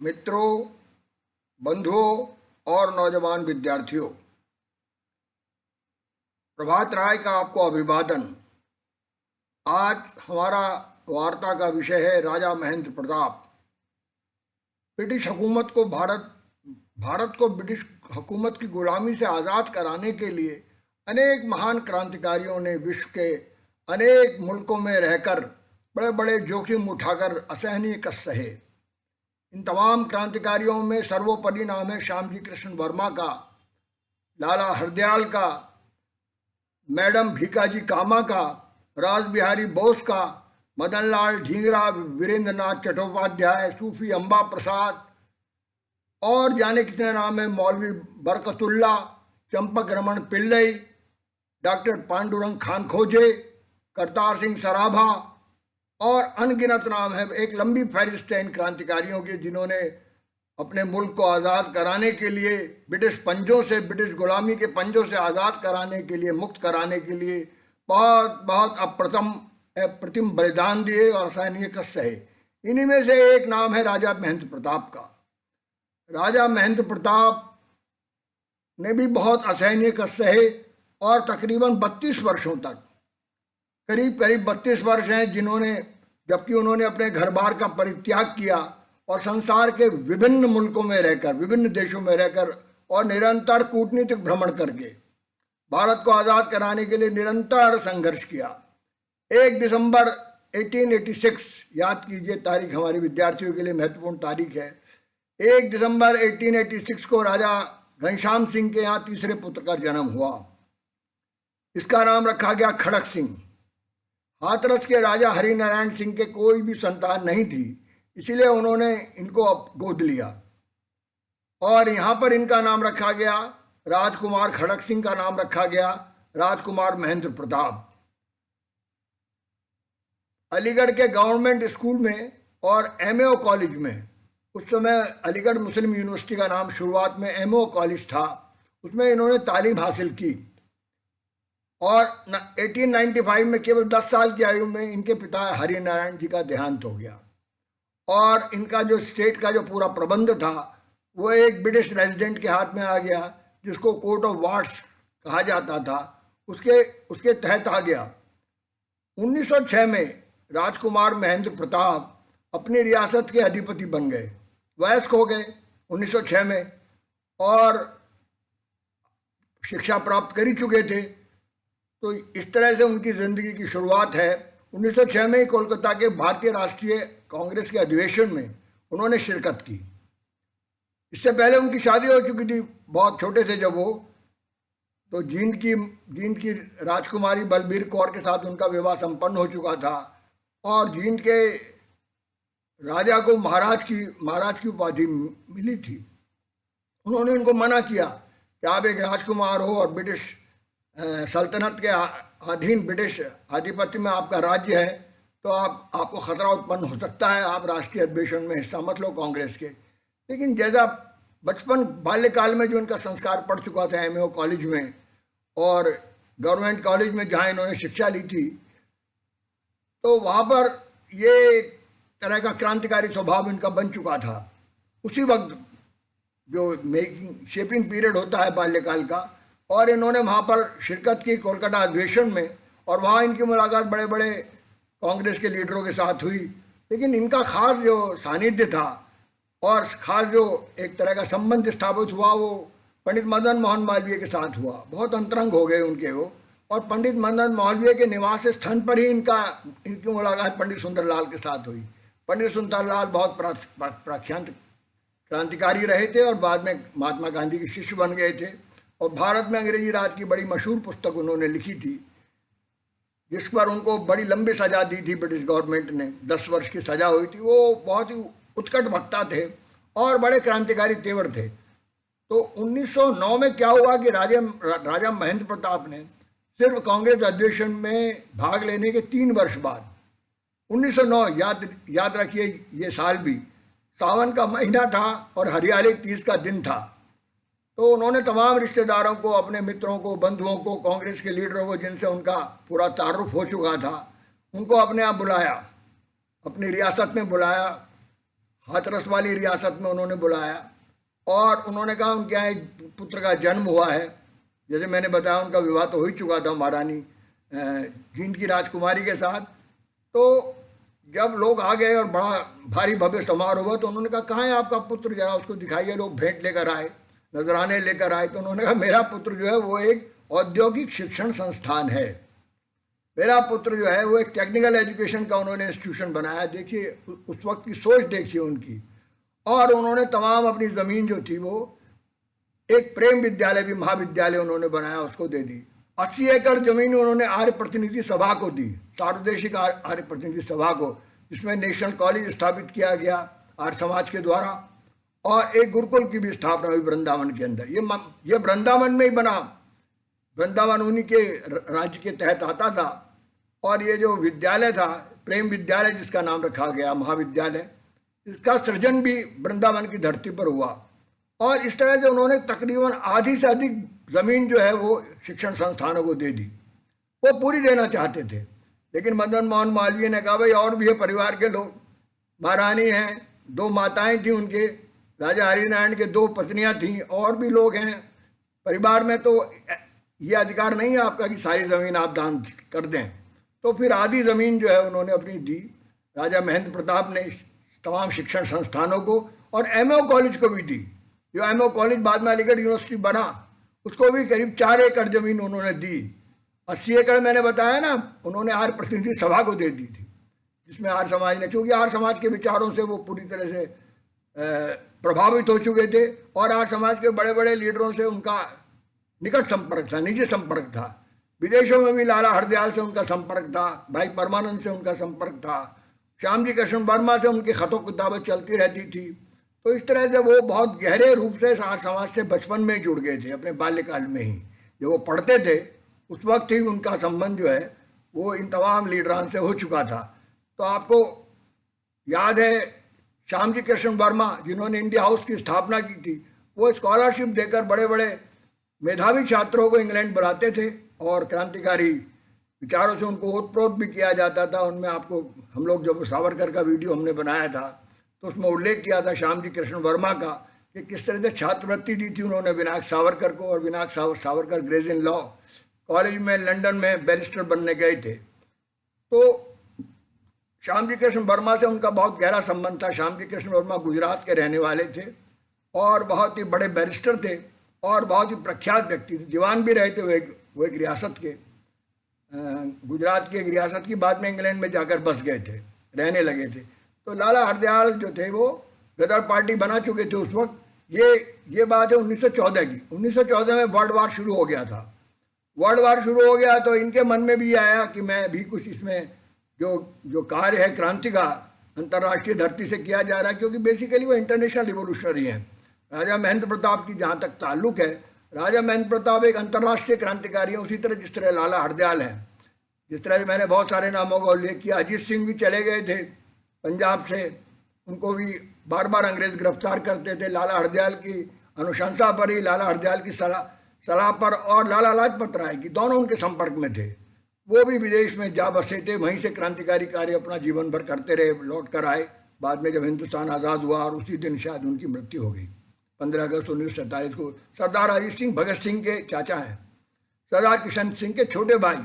मित्रों, बंधुओं और नौजवान विद्यार्थियों, प्रभात राय का आपको अभिवादन। आज हमारा वार्ता का विषय है राजा महेंद्र प्रताप। ब्रिटिश हुकूमत को भारत को ब्रिटिश हुकूमत की गुलामी से आज़ाद कराने के लिए अनेक महान क्रांतिकारियों ने विश्व के अनेक मुल्कों में रहकर बड़े बड़े जोखिम उठाकर असहनीय कष्ट सहे। इन तमाम क्रांतिकारियों में सर्वोपरि नाम है श्यामजी कृष्ण वर्मा का, लाला हरदयाल का, मैडम भीकाजी कामा का, राज बिहारी बोस का, मदन लाल ढींगरा, वीरेंद्र नाथ चट्टोपाध्याय, सूफी अम्बा प्रसाद और जाने कितने नाम है, मौलवी बरकतुल्ला, चंपक रमन पिल्लई, डॉक्टर पांडुरंग खान खोजे, करतार सिंह सराभा और अनगिनत नाम है। एक लंबी फहरिस्त है इन क्रांतिकारियों की जिन्होंने अपने मुल्क को आज़ाद कराने के लिए, ब्रिटिश गुलामी के पंजों से आज़ाद कराने के लिए, मुक्त कराने के लिए बहुत बहुत अप्रतिम बलिदान दिए और असहनीय कष्ट सहे। इन्हीं में से एक नाम है राजा महेंद्र प्रताप का। राजा महेंद्र प्रताप ने भी बहुत असहनीय कष्ट सहे और तकरीबन 32 वर्षों तक, करीब 32 वर्ष हैं जबकि उन्होंने अपने घर बार का परित्याग किया और संसार के विभिन्न मुल्कों में रहकर, विभिन्न देशों में रहकर और निरंतर कूटनीतिक भ्रमण करके भारत को आज़ाद कराने के लिए निरंतर संघर्ष किया। 1 दिसंबर 1886, याद कीजिए तारीख, हमारे विद्यार्थियों के लिए महत्वपूर्ण तारीख है। 1 दिसंबर 1886 को राजा घनश्याम सिंह के यहाँ तीसरे पुत्र का जन्म हुआ। इसका नाम रखा गया खड़क सिंह। हाथरस के राजा हरिनारायण सिंह के कोई भी संतान नहीं थी, इसीलिए उन्होंने इनको गोद लिया और यहाँ पर इनका नाम रखा गया, राजकुमार खड़क सिंह का नाम रखा गया राजकुमार महेंद्र प्रताप। अलीगढ़ के गवर्नमेंट स्कूल में और एमएओ कॉलेज में, उस समय अलीगढ़ मुस्लिम यूनिवर्सिटी का नाम शुरुआत में एमएओ कॉलेज था, उसमें इन्होंने तालीम हासिल की और 1895 में केवल 10 साल की आयु में इनके पिता हरिनारायण जी का देहांत हो गया और इनका जो स्टेट का जो पूरा प्रबंध था वो एक ब्रिटिश रेजिडेंट के हाथ में आ गया, जिसको कोर्ट ऑफ वार्ड्स कहा जाता था, उसके तहत आ गया। 1906 में राजकुमार महेंद्र प्रताप अपनी रियासत के अधिपति बन गए, वयस्क हो गए 1906 में और शिक्षा प्राप्त कर ही चुके थे। तो इस तरह से उनकी ज़िंदगी की शुरुआत है। 1906 में ही कोलकाता के भारतीय राष्ट्रीय कांग्रेस के अधिवेशन में उन्होंने शिरकत की। इससे पहले उनकी शादी हो चुकी थी, बहुत छोटे थे जब वो, तो जींद की राजकुमारी बलबीर कौर के साथ उनका विवाह संपन्न हो चुका था और जींद के राजा को महाराज की उपाधि मिली थी। उन्होंने उनको मना किया कि आप एक राजकुमार हो और ब्रिटिश सल्तनत के अधीन, ब्रिटिश आधिपत्य में आपका राज्य है, तो आपको खतरा उत्पन्न हो सकता है, आप राष्ट्रीय अधिवेशन में हिस्सा मत लो कांग्रेस के। लेकिन जैसा बचपन बाल्यकाल में जो इनका संस्कार पड़ चुका था एमएओ कॉलेज में और गवर्नमेंट कॉलेज में जहाँ इन्होंने शिक्षा ली थी, तो वहाँ पर ये एक तरह का क्रांतिकारी स्वभाव इनका बन चुका था। उसी वक्त जो शेपिंग पीरियड होता है बाल्यकाल का, और इन्होंने वहाँ पर शिरकत की कोलकाता अधिवेशन में और वहाँ इनकी मुलाकात बड़े बड़े कांग्रेस के लीडरों के साथ हुई। लेकिन इनका खास जो सानिध्य था और खास जो एक तरह का संबंध स्थापित हुआ वो पंडित मदन मोहन मालवीय के साथ हुआ। बहुत अंतरंग हो गए उनके वो, और पंडित मदन मालवीय के निवास स्थान पर ही इनकी मुलाकात पंडित सुंदरलाल के साथ हुई। पंडित सुंदरलाल बहुत प्रख्यात क्रांतिकारी रहे थे और बाद में महात्मा गांधी के शिष्य बन गए थे और भारत में अंग्रेजी राज की बड़ी मशहूर पुस्तक उन्होंने लिखी थी, जिस पर उनको बड़ी लंबी सज़ा दी थी ब्रिटिश गवर्नमेंट ने, 10 वर्ष की सज़ा हुई थी। वो बहुत ही उत्कट वक्ता थे और बड़े क्रांतिकारी तेवर थे। तो 1909 में क्या हुआ कि राजा महेंद्र प्रताप ने सिर्फ कांग्रेस अधिवेशन में भाग लेने के 3 वर्ष बाद, 1909 याद रखिए, ये साल भी सावन का महीना था और हरियाली तीज का दिन था, तो उन्होंने तमाम रिश्तेदारों को, अपने मित्रों को, बंधुओं को, कांग्रेस के लीडरों को जिनसे उनका पूरा तारुफ हो चुका था, उनको अपने यहाँ बुलाया, अपनी रियासत में बुलाया, हाथरस वाली रियासत में उन्होंने बुलाया और उन्होंने कहा उनके यहाँ एक पुत्र का जन्म हुआ है। जैसे मैंने बताया उनका विवाह तो हो ही चुका था महारानी जींद की राजकुमारी के साथ। तो जब लोग आ गए और बड़ा भारी भव्य समारोह हुआ तो उन्होंने कहा कहाँ है आपका पुत्र, जरा उसको दिखाइए। लोग भेंट लेकर आए, नजराने लेकर आए। तो उन्होंने कहा मेरा पुत्र जो है वो एक औद्योगिक शिक्षण संस्थान है, मेरा पुत्र जो है वो एक टेक्निकल एजुकेशन का उन्होंने इंस्टीट्यूशन बनाया। देखिए उस वक्त की सोच देखिए उनकी। और उन्होंने तमाम अपनी ज़मीन जो थी वो एक प्रेम विद्यालय भी महाविद्यालय उन्होंने बनाया, उसको दे दी। 80 एकड़ जमीन उन्होंने आर्य प्रतिनिधि सभा को दी, सार्वदेशिक आर्य प्रतिनिधि सभा को, जिसमें नेशनल कॉलेज स्थापित किया गया आर्य समाज के द्वारा और एक गुरुकुल की भी स्थापना हुई वृंदावन के अंदर। ये वृंदावन में ही बना, वृंदावन उन्हीं के राज्य के तहत आता था। और ये जो विद्यालय था प्रेम विद्यालय जिसका नाम रखा गया महाविद्यालय, इसका सृजन भी वृंदावन की धरती पर हुआ। और इस तरह से उन्होंने तकरीबन आधी से अधिक ज़मीन जो है वो शिक्षण संस्थानों को दे दी। वो पूरी देना चाहते थे, लेकिन मदन मोहन मालवीय ने कहा भाई और भी है परिवार के लोग, महारानी हैं, 2 माताएं थीं उनके, राजा हरिनारायण के 2 पत्नियां थीं, और भी लोग हैं परिवार में, तो ये अधिकार नहीं है आपका कि सारी ज़मीन आप दान कर दें। तो फिर आधी ज़मीन जो है उन्होंने अपनी दी। राजा महेंद्र प्रताप ने तमाम शिक्षण संस्थानों को और एमओ कॉलेज को भी दी। जो एमओ कॉलेज बाद में अलीगढ़ यूनिवर्सिटी बना, उसको भी करीब 4 एकड़ ज़मीन उन्होंने दी। 80 एकड़ मैंने बताया ना, उन्होंने आर्य प्रतिनिधि सभा को दे दी थी, जिसमें आर्य समाज ने, क्योंकि आर्य समाज के विचारों से वो पूरी तरह से प्रभावित हो चुके थे और आर्य समाज के बड़े बड़े लीडरों से उनका निकट संपर्क था, निजी संपर्क था। विदेशों में भी लाला हरदयाल से उनका संपर्क था, भाई परमानंद से उनका संपर्क था, श्यामजी कृष्ण वर्मा से उनकी खतों किताबें चलती रहती थी। तो इस तरह से वो बहुत गहरे रूप से आर्य समाज से बचपन में जुड़ गए थे, अपने बाल्यकाल में ही। जब वो पढ़ते थे उस वक्त ही उनका संबंध जो है वो इन तमाम लीडरान से हो चुका था। तो आपको याद है श्यामजी कृष्ण वर्मा जिन्होंने इंडिया हाउस की स्थापना की थी, वो स्कॉलरशिप देकर बड़े बड़े मेधावी छात्रों को इंग्लैंड बुलाते थे और क्रांतिकारी विचारों से उनको ओतप्रोत भी किया जाता था। उनमें आपको हम लोग जब सावरकर का वीडियो हमने बनाया था तो उसमें उल्लेख किया था श्यामजी कृष्ण वर्मा का कि किस तरह से छात्रवृत्ति दी थी उन्होंने विनायक सावरकर को। और Vinayak Savarkar Gray's Inn law college में लंदन में बैरिस्टर बनने गए थे। तो श्यामजी कृष्ण वर्मा से उनका बहुत गहरा संबंध था। श्यामजी कृष्ण वर्मा गुजरात के रहने वाले थे और बहुत ही बड़े बैरिस्टर थे और बहुत ही प्रख्यात व्यक्ति थे, दीवान भी रहे थे। वो एक रियासत के, गुजरात की एक रियासत की, बाद में इंग्लैंड में जाकर बस गए थे, रहने लगे थे। तो लाला हरदयाल जो थे वो गदर पार्टी बना चुके थे उस वक्त। ये बात है 1914 की। 1914 में वर्ल्ड वार शुरू हो गया था। वर्ल्ड वार शुरू हो गया तो इनके मन में भी आया कि मैं भी कुछ इसमें जो कार्य है क्रांति का अंतर्राष्ट्रीय धरती से किया जा रहा है, क्योंकि बेसिकली वो इंटरनेशनल रिवोल्यूशनरी हैं। राजा महेंद्र प्रताप की जहाँ तक ताल्लुक है, राजा महेंद्र प्रताप एक अंतर्राष्ट्रीय क्रांतिकारी हैं, उसी तरह जिस तरह लाला हरदयाल हैं। जिस तरह से मैंने बहुत सारे नामों का उल्लेख किया, अजीत सिंह भी चले गए थे पंजाब से, उनको भी बार बार अंग्रेज गिरफ्तार करते थे। लाला हरदयाल की अनुशंसा पर ही, लाला हरदयाल की सलाह पर, और लाला लाजपत राय की, दोनों उनके संपर्क में थे। वो भी विदेश में जा बसे थे, वहीं से क्रांतिकारी कार्य अपना जीवन भर करते रहे, लौट कर आए बाद में जब हिंदुस्तान आज़ाद हुआ। और उसी दिन शायद उनकी मृत्यु हो गई, 15 अगस्त 1947 को। सरदार अजीत सिंह भगत सिंह के चाचा हैं, सरदार किशन सिंह के छोटे भाई।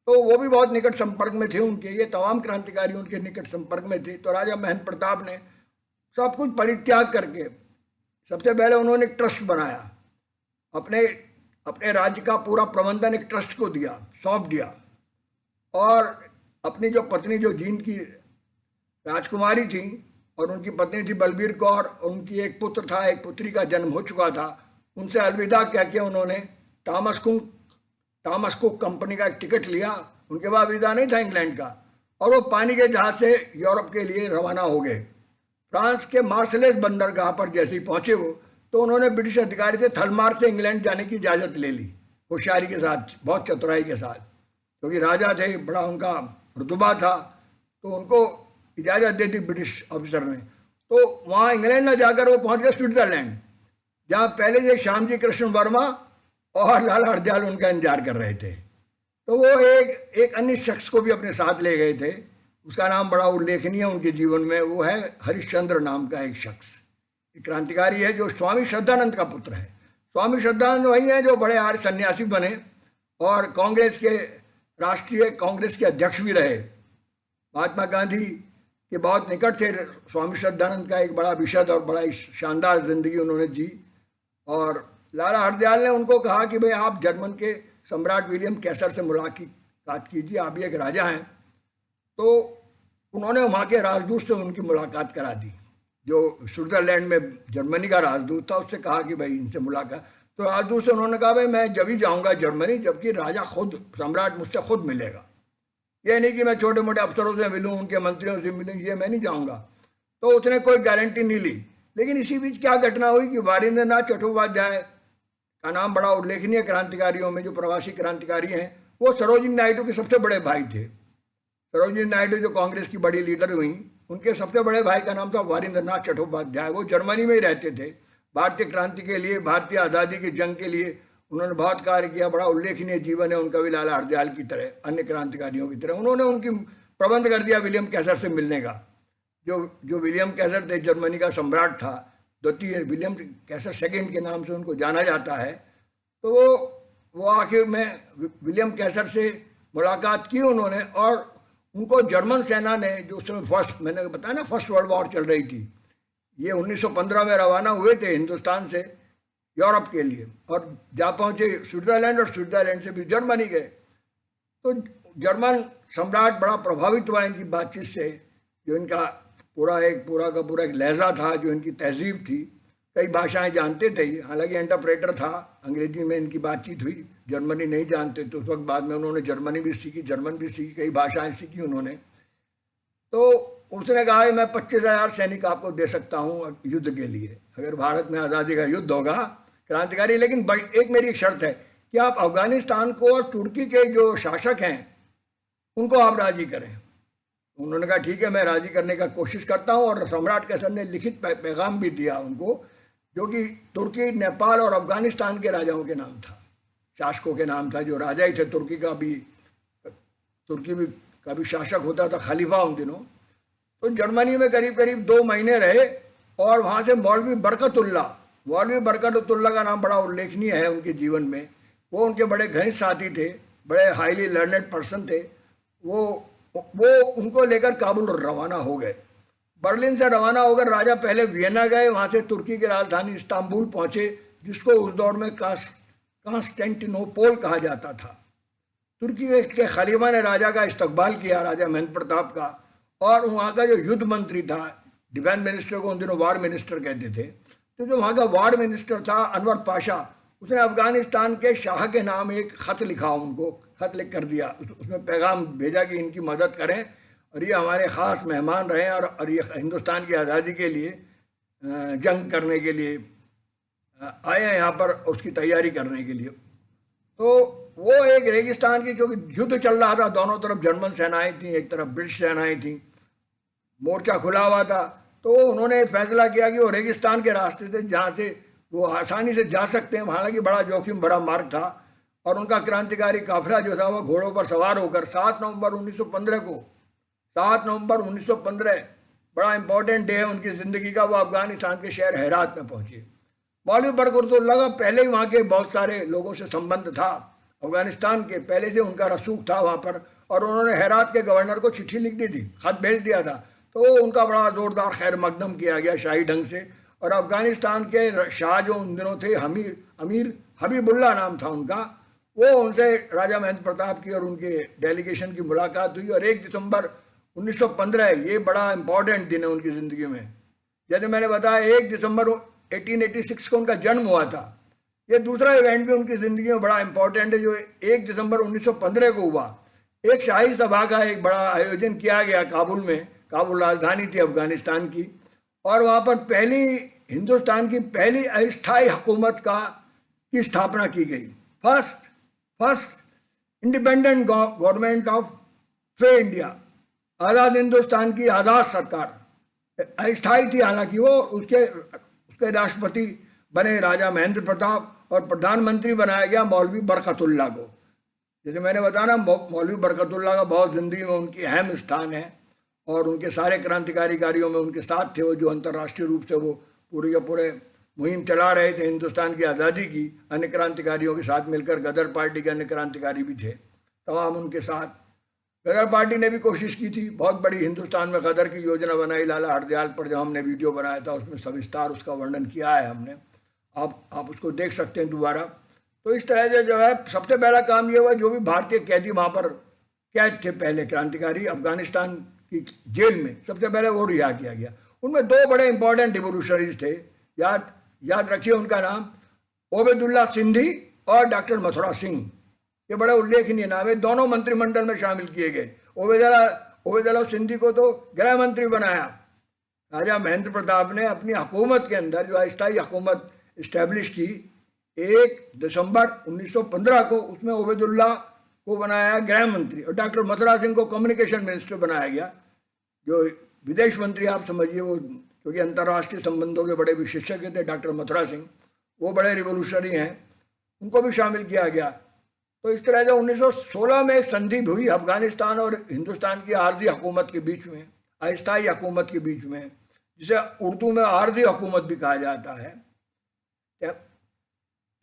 तो वो भी बहुत निकट संपर्क में थे उनके, ये तमाम क्रांतिकारी उनके निकट संपर्क में थे। तो राजा महेंद्र प्रताप ने सब कुछ परित्याग करके सबसे पहले उन्होंने एक ट्रस्ट बनाया, अपने राज्य का पूरा प्रबंधन एक ट्रस्ट को दिया, सौंप दिया। और अपनी जो पत्नी, जो जींद की राजकुमारी थी, और उनकी पत्नी थी बलबीर कौर, उनकी एक पुत्र था, एक पुत्री का जन्म हो चुका था, उनसे अलविदा कह के उन्होंने टॉमस कुक कंपनी का एक टिकट लिया। उनके पास वीज़ा नहीं था इंग्लैंड का, और वो पानी के जहाज से यूरोप के लिए रवाना हो गए। फ्रांस के मार्सेलेस बंदरगाह पर जैसे ही पहुंचे वो, तो उन्होंने ब्रिटिश अधिकारी से थलमार्ग से इंग्लैंड जाने की इजाज़त ले ली, होशियारी के साथ, बहुत चतुराई के साथ, क्योंकि राजा थे, बड़ा उनका रुतबा था, तो उनको इजाज़त दे दी ब्रिटिश ऑफिसर ने। तो वहाँ इंग्लैंड न जाकर वो पहुँच गए स्विट्ज़रलैंड, जहाँ पहले से श्यामजी कृष्ण वर्मा और लाला हरदयाल उनका इंतजार कर रहे थे। तो वो एक अन्य शख्स को भी अपने साथ ले गए थे, उसका नाम बड़ा उल्लेखनीय है उनके जीवन में, वो है हरिश्चंद्र नाम का एक शख्स, एक क्रांतिकारी है जो स्वामी श्रद्धानंद का पुत्र है। स्वामी श्रद्धानंद वही हैं जो बड़े आर्य सन्यासी बने और कांग्रेस के राष्ट्रीय कांग्रेस के अध्यक्ष भी रहे। महात्मा गांधी के बहुत निकट थे स्वामी श्रद्धानंद का, एक बड़ा विशद और बड़ा शानदार जिंदगी उन्होंने जी। और लाला हरदयाल ने उनको कहा कि भाई आप जर्मन के सम्राट विलियम कैसर से मुलाकात कीजिए, आप भी एक राजा हैं। तो उन्होंने वहाँ के राजदूत से उनकी मुलाकात करा दी, जो स्विट्जरलैंड में जर्मनी का राजदूत था, उससे कहा कि भाई इनसे मुलाकात। तो राजदूत से उन्होंने कहा भाई मैं जब ही जाऊँगा जर्मनी जबकि राजा खुद, सम्राट मुझसे खुद मिलेगा, ये नहीं कि मैं छोटे मोटे अफसरों से मिलूँ, उनके मंत्रियों से मिलूँ, ये मैं नहीं जाऊँगा। तो उसने कोई गारंटी नहीं ली। लेकिन इसी बीच क्या घटना हुई कि वारिंद्रनाथ चट्टोपाध्याय का नाम बड़ा उल्लेखनीय क्रांतिकारियों में, जो प्रवासी क्रांतिकारी हैं, वो सरोजिनी नायडू के सबसे बड़े भाई थे। सरोजिनी नायडू जो कांग्रेस की बड़ी लीडर हुई, उनके सबसे बड़े भाई का नाम था वारिंद्रनाथ चट्टोपाध्याय। वो जर्मनी में ही रहते थे। भारतीय क्रांति के लिए, भारतीय आज़ादी की जंग के लिए उन्होंने बहुत कार्य किया। बड़ा उल्लेखनीय जीवन है उनका भी, लाला हरदयाल की तरह, अन्य क्रांतिकारियों की तरह। उन्होंने उनकी प्रबंध कर दिया विलियम कैसर से मिलने का। जो विलियम कैसर थे, जर्मनी का सम्राट था, द्वितीय विलियम कैसर सेकंड के नाम से उनको जाना जाता है। तो वो आखिर में विलियम कैसर से मुलाकात की उन्होंने, और उनको जर्मन सेना ने, जो उस समय फर्स्ट, मैंने बताया ना फर्स्ट वर्ल्ड वॉर चल रही थी, ये 1915 में रवाना हुए थे हिंदुस्तान से यूरोप के लिए, और जा पहुँचे स्विट्जरलैंड, और स्विट्जरलैंड से भी जर्मनी गए। तो जर्मन सम्राट बड़ा प्रभावित हुआ इनकी बातचीत से, जो इनका पूरा का पूरा एक लहजा था, जो इनकी तहजीब थी। कई भाषाएं जानते थे, हालांकि इंटरप्रेटर था, अंग्रेजी में इनकी बातचीत हुई, जर्मनी नहीं जानते। तो उस वक्त बाद में उन्होंने जर्मनी भी सीखी, जर्मन भी सीखी, कई भाषाएं सीखी उन्होंने। तो उसने कहा कि मैं 25,000 सैनिक आपको दे सकता हूँ युद्ध के लिए, अगर भारत में आज़ादी का युद्ध होगा, क्रांतिकारी। लेकिन एक मेरी शर्त है कि आप अफगानिस्तान को और तुर्की के जो शासक हैं उनको आप राजी करें। उन्होंने कहा ठीक है, मैं राजी करने का कोशिश करता हूँ। और सम्राट कैसर ने लिखित पैगाम भी दिया उनको, जो कि तुर्की, नेपाल और अफगानिस्तान के राजाओं के नाम था, शासकों के नाम था। जो राजा ही थे तुर्की का भी शासक होता था, खलीफा उन दिनों। तो जर्मनी में करीब करीब 2 महीने रहे, और वहाँ से मौलवी बरकतुल्लाह का नाम बड़ा उल्लेखनीय है उनके जीवन में। वो उनके बड़े घनिष्ठ साथी थे, बड़े हाईली लर्नेड पर्सन थे। वो उनको लेकर काबुल रवाना हो गए। बर्लिन से रवाना होकर राजा पहले वियना गए, वहाँ से तुर्की की राजधानी इस्तांबुल पहुँचे, जिसको उस दौर में कांस्टेंटिनोपोल कहा जाता था। तुर्की के खलीफा ने राजा का इस्तकबाल किया, राजा महेंद्र प्रताप का। और वहाँ का जो युद्ध मंत्री था, डिफेंस मिनिस्टर को उन दिनों वार मिनिस्टर कहते थे, तो जो वहाँ का वार मिनिस्टर था अनवर पाशा, उसने अफगानिस्तान के शाह के नाम एक ख़त लिखा, उनको खत लिख कर दिया। उसमें पैगाम भेजा कि इनकी मदद करें, और ये हमारे ख़ास मेहमान रहे, और ये हिंदुस्तान की आज़ादी के लिए जंग करने के लिए आए हैं यहाँ पर, उसकी तैयारी करने के लिए। तो वो एक रेगिस्तान की, जो युद्ध चल रहा था, दोनों तरफ जर्मन सेनाएं थीं, एक तरफ ब्रिटिश सेनाएं थीं, मोर्चा खुला हुआ था। तो उन्होंने फैसला किया कि वो रेगिस्तान के रास्ते थे जहाँ से वो आसानी से जा सकते हैं, हालांकि बड़ा जोखिम भरा मार्ग था। और उनका क्रांतिकारी काफिला जो था वो घोड़ों पर सवार होकर 7 नवंबर 1915 बड़ा इंपॉर्टेंट डे है उनकी ज़िंदगी का, वो अफगानिस्तान के शहर हेरात में पहुंचे। मौलवी बरकतुल्लाह का पहले ही वहाँ के बहुत सारे लोगों से संबंध था, अफगानिस्तान के पहले से उनका रसूख था वहाँ पर। और उन्होंने हेरात के गवर्नर को चिट्ठी लिख दी थी, खत भेज दिया था। तो उनका बड़ा ज़ोरदार खैर मकदम किया गया शाही ढंग से। और अफगानिस्तान के शाह जो उन दिनों थे, अमीर हबीबुल्लाह नाम था उनका, वो उनसे राजा महेंद्र प्रताप की और उनके डेलीगेशन की मुलाकात हुई। और 1 दिसंबर 1915, ये बड़ा इंपॉर्टेंट दिन है उनकी ज़िंदगी में। जैसे मैंने बताया 1 दिसंबर 1886 को उनका जन्म हुआ था। ये दूसरा इवेंट भी उनकी ज़िंदगी में बड़ा इंपॉर्टेंट है, जो 1 दिसंबर 1915 को हुआ। एक शाही सभा का एक बड़ा आयोजन किया गया काबुल में, काबुल राजधानी थी अफगानिस्तान की। और वहाँ पर हिंदुस्तान की पहली अस्थायी हुकूमत की स्थापना की गई। First independent government of free India, आज़ाद हिंदुस्तान की आज़ाद सरकार अस्थायी थी। हालांकि वो उसके राष्ट्रपति बने राजा महेंद्र प्रताप, और प्रधानमंत्री बनाया गया मौलवी बरकतुल्लाह को। जैसे मैंने बताया ना, मौलवी बरकतुल्लाह का बहुत ज़िंदगी में उनकी अहम स्थान है। और उनके सारे क्रांतिकारी कार्यों में उनके साथ थे, वो जो अंतर्राष्ट्रीय रूप से वो पूरे के पूरे मुहिम चला रहे थे हिंदुस्तान की आज़ादी की। अन्य क्रांतिकारियों के साथ मिलकर गदर पार्टी के अन्य क्रांतिकारी भी थे, तमाम उनके साथ। गदर पार्टी ने भी कोशिश की थी, बहुत बड़ी हिंदुस्तान में गदर की योजना बनाई लाला हरदयाल पर, जब हमने वीडियो बनाया था उसमें सविस्तार उसका वर्णन किया है हमने, आप उसको देख सकते हैं दोबारा। तो इस तरह से जो है सबसे पहला काम ये हुआ, जो भी भारतीय कैदी वहाँ पर कैद थे पहले क्रांतिकारी अफगानिस्तान की जेल में, सबसे पहले वो रिहा किया गया। उनमें दो बड़े इंपॉर्टेंट रिवोल्यूशनरीज थे, याद रखिए उनका नाम, ओबेदुल्ला सिंधी और डॉक्टर मथुरा सिंह। ये बड़ा उल्लेखनीय नाम है, दोनों मंत्रिमंडल में शामिल किए गए। ओबेदुल्ला सिंधी को तो गृह मंत्री बनाया राजा महेंद्र प्रताप ने अपनी हुकूमत के अंदर, जो अस्थायी हुकूमत इस्टेब्लिश की 1 दिसंबर 1915 को, उसमें ओबेदुल्ला को बनाया गृह मंत्री और डॉक्टर मथुरा सिंह को कम्युनिकेशन मिनिस्टर बनाया गया, जो विदेश मंत्री आप समझिए, वो क्योंकि अंतर्राष्ट्रीय संबंधों के बड़े विशेषज्ञ थे डॉक्टर मथुरा सिंह, वो बड़े रिवोल्यूशनरी हैं, उनको भी शामिल किया गया। तो इस तरह से 1916 में एक संधि हुई अफगानिस्तान और हिंदुस्तान की आर्जी हुकूमत के बीच में, अस्थायी हुकूमत के बीच में, जिसे उर्दू में आर्जी हुकूमत भी कहा जाता है।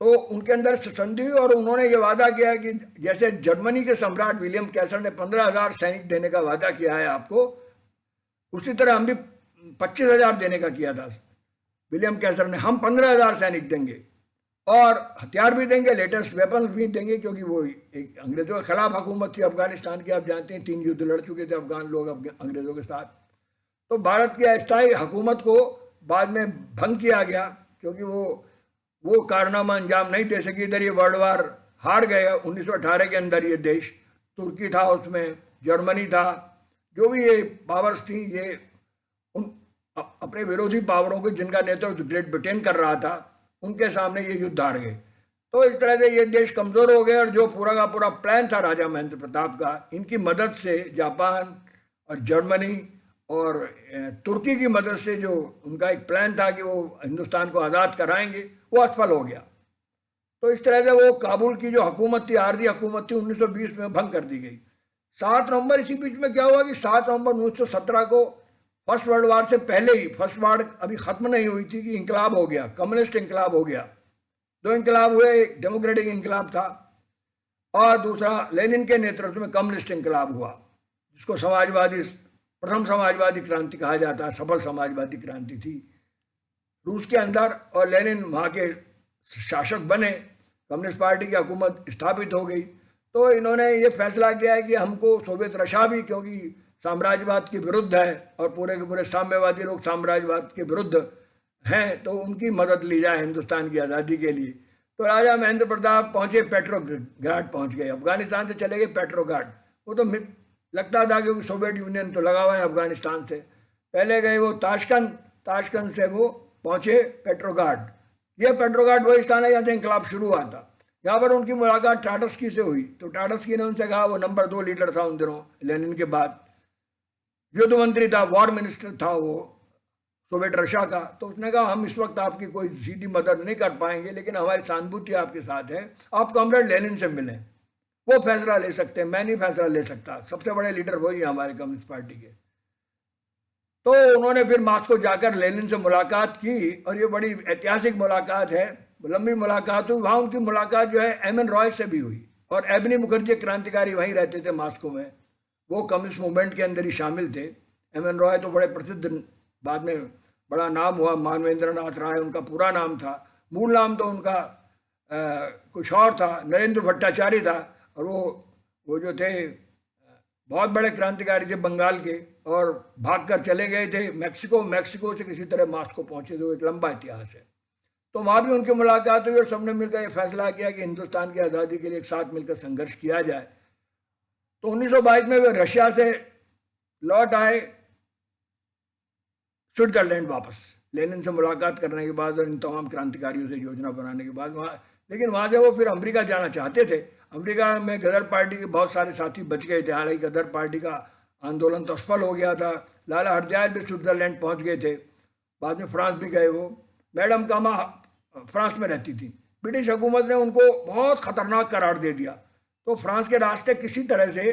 तो उनके अंदर संधि, और उन्होंने ये वादा किया कि जैसे जर्मनी के सम्राट विलियम कैसर ने 15,000 सैनिक देने का वादा किया है आपको, उसी तरह हम भी 25,000 देने का किया था विलियम कैसर ने। हम 15,000 सैनिक देंगे और हथियार भी देंगे, लेटेस्ट वेपन्स भी देंगे, क्योंकि वो एक अंग्रेजों के खिलाफ हुकूमत थी अफगानिस्तान की। आप जानते हैं 3 युद्ध लड़ चुके थे अफगान लोग अंग्रेजों के साथ। तो भारत की अस्थायी हुकूमत को बाद में भंग किया गया, क्योंकि वो कारनामा अंजाम नहीं दे सकी। इधर ये वर्ल्ड वार हार गए 1918 के अंदर। ये देश तुर्की था, उसमें जर्मनी था, जो भी ये पावर्स थी, ये उन अपने विरोधी पावरों के जिनका नेतृत्व ग्रेट ब्रिटेन कर रहा था, उनके सामने ये युद्ध हार गए। तो इस तरह से ये देश कमज़ोर हो गए, और जो पूरा का पूरा प्लान था राजा महेंद्र प्रताप का, इनकी मदद से, जापान और जर्मनी और तुर्की की मदद से, जो उनका एक प्लान था कि वो हिंदुस्तान को आज़ाद कराएंगे, वो असफल हो गया। तो इस तरह से वो काबुल की जो हुकूमत थी, आर्जी हुकूमत थी, 1920 में भंग कर दी गई। 7 नवंबर, इसी बीच में क्या हुआ कि 7 नवंबर 1917 को, फर्स्ट वर्ल्ड वार से पहले ही, फर्स्ट वार अभी ख़त्म नहीं हुई थी कि इंकलाब हो गया, कम्युनिस्ट इंकलाब हो गया। 2 इंकलाब हुए, एक डेमोक्रेटिक इंकलाब था और दूसरा लेनिन के नेतृत्व में कम्युनिस्ट इंकलाब हुआ, जिसको प्रथम समाजवादी क्रांति कहा जाता है। सफल समाजवादी क्रांति थी रूस के अंदर, और लेनिन वहाँ के शासक बने, कम्युनिस्ट पार्टी की हुकूमत स्थापित हो गई। तो इन्होंने ये फैसला किया है कि हमको सोवियत रशिया भी, क्योंकि साम्राज्यवाद के विरुद्ध है और पूरे के पूरे साम्यवादी लोग साम्राज्यवाद के विरुद्ध हैं, तो उनकी मदद ली जाए हिंदुस्तान की आज़ादी के लिए। तो राजा महेंद्र प्रताप पहुँचे, पेट्रोग्राड पहुँच गए, अफगानिस्तान से चले गए पेट्रोग्राड। वो तो लगता था क्योंकि सोवियत यूनियन तो लगा हुआ है अफगानिस्तान से। पहले गए वो ताशकंद से वो पहुँचे पेट्रोग्राड। ये पेट्रोग्राड वही स्थान है जहाँ से इंकलाब शुरू हुआ था। यहाँ पर उनकी मुलाकात टाटस्की से हुई। तो टाटस्की ने उनसे कहा, वो नंबर 2 लीडर था उन दिनों, लेनिन के बाद युद्ध मंत्री था, वॉर मिनिस्टर था वो सोवियत रशिया का। तो उसने कहा, हम इस वक्त आपकी कोई सीधी मदद नहीं कर पाएंगे, लेकिन हमारी सहानुभूति आपके साथ है, आप कॉमरेड लेनिन से मिलें, वो फैसला ले सकते हैं, मैं नहीं फैसला ले सकता, सबसे बड़े लीडर वही है हमारे कम्युनिस्ट पार्टी के। तो उन्होंने फिर मॉस्को जाकर लेनिन से मुलाकात की, और ये बड़ी ऐतिहासिक मुलाकात है, लंबी मुलाकात हुई। वहाँ उनकी मुलाकात जो है एम.एन. रॉय से भी हुई, और एबनी मुखर्जी क्रांतिकारी वहीं रहते थे मॉस्को में, वो कम्युनिस्ट मूवमेंट के अंदर ही शामिल थे। एम.एन. रॉय तो बड़े प्रसिद्ध, बाद में बड़ा नाम हुआ, मानवेंद्रनाथ राय उनका पूरा नाम था। मूल नाम तो उनका कुछ और था, नरेंद्र भट्टाचार्य था, और वो जो थे बहुत बड़े क्रांतिकारी थे बंगाल के, और भागकर चले गए थे मैक्सिको से किसी तरह मॉस्को पहुंचे। तो एक लंबा इतिहास है। तो वहाँ भी उनकी मुलाकात हुई, और सबने मिलकर ये फैसला किया कि हिंदुस्तान की आज़ादी के लिए एक साथ मिलकर संघर्ष किया जाए। तो 1922 में वे रशिया से लौट आए स्विट्जरलैंड वापस, लेनिन से मुलाकात करने के बाद और इन तमाम क्रांतिकारियों से योजना बनाने के बाद। लेकिन वहाँ से वो फिर अमेरिका जाना चाहते थे। अमेरिका में गदर पार्टी के बहुत सारे साथी बच गए थे, हालांकि गदर पार्टी का आंदोलन तो असफल हो गया था। लाला हरदयाल भी स्विट्जरलैंड पहुँच गए थे, बाद में फ्रांस भी गए। वो मैडम कामा फ्रांस में रहती थी। ब्रिटिश हुकूमत ने उनको बहुत ख़तरनाक करार दे दिया, तो फ्रांस के रास्ते किसी तरह से